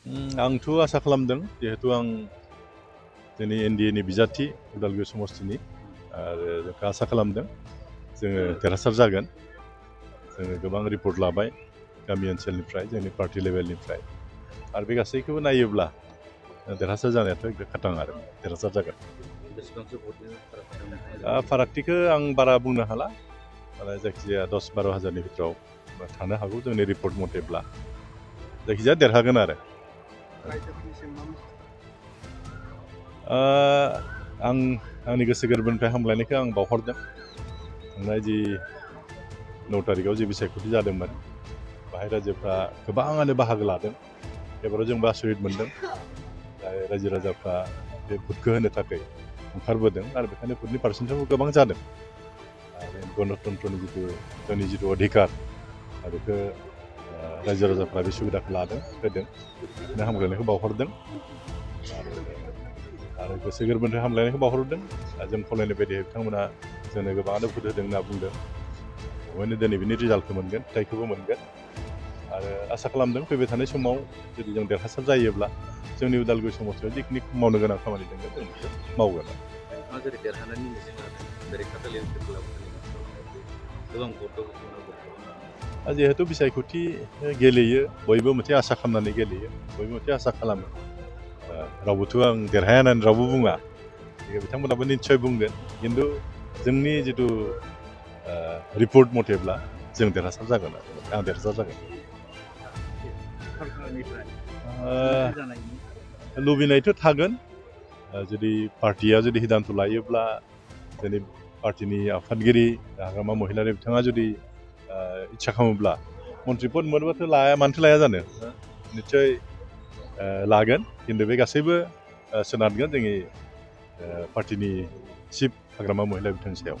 आंथ' आसा खालामदों जिहेतु आं जोंनि एनडिएनि बिजाथि उदालगुरि समस्तिनि आरो जोंखौ आसा खालामदों जोङो देरहासार जागोन। जोङो गोबां रिपर्ट लाबाय गामि ओनसोलनिफ्राय जोंनि पार्टि लेभेलनिफ्राय आरो बे गासैखौबो नायोब्ला देरहासार जानायाथ' एकदम खाथां आरो देरहासार जागोन। बेसेबांसो भटनि फाराग फारागथिखौ आं बारा बुंनो हाला माने जायखिजाया 10-12 हाजारनि भितराव थानो हागौ जोंनि रिपर्ट मथेब्ला जायखिजाया देरहागोन आरो। आं आंनि गोसो गोरबोनिफ्राय हामलायनायखौ आं बावहरदों। थांनाय जि 9 तारिखआव जि बिसायख'थि जादोंमोन बाहाय रायजोफ्रा गोबाङानो बाहागो लादों। एबाराव जोंबो आसरित मोनदों रायजो राजाफ्रा बे भटखौ होनो थाखाय ओंखारबोदों आरो बेखायनो भटनि पार्सेन्टेजआबो गोबां जादों। आरो गणतन्त्रनि जोंनि जिथु अधिकार बेखौ रायजो राजाफ्रा बे सुबिदाखौ लादों होदों बेखायनो हामलायनायखौ बावहरदों आरो गोसो गोरबोनिफ्राय हामलायनायखौ बावहरदों। जों खावलायनाय बायदि बिथांमोना जोंनो गोबाङानो भट होदों होनना बुंदों। बेवहायनो दिनै बिनि रिजाल्टखौ मोनगोन फिथाइखौबो मोनगोन आरो आसा खालामदों फैबाय थानाय समाव जुदि जों देरहासार जायोब्ला जोंनि उदालगुरि समस्तियाव जिखिनि मावनो गोनां खामानि दङ जों बेखौ मावगोन। जेरै देरहानायनि मिजिं लादों जेरै खातालि ओनसोलफोराव गोबां भट दं जिहेतु बिसायख'थि गेलेयो बयबो मोनसे आसा खालामनानै गेलेयो बयबो मोनसे आसा खालामो। रावबोथ' आं देरहाया होननानै रावबो बुङा बिथांमोनाबो निस्सय बुंगोन खिन्थु जोंनि जिथु रिपर्ट मथेब्ला जों देरहासार जागोन आं देरहासार जागोन। लुबैनायथ' थागोन जुदि पार्टिया जुदि सिदान्थ लायोब्ला जोंनि पार्टिनि आफादगिरि हाग्रामा महिलारि बिथाङा जुदि इच्ছা खालामोब्ला मन्त्रि पद मोनोबाथ' लाया मानोथो लाया जानो निस्सय लागोन खिन्थु बे गासैबो सोनारगोन जोंनि पार्टिनि चिफ हाग्रामा महिला बिथांनि सायाव।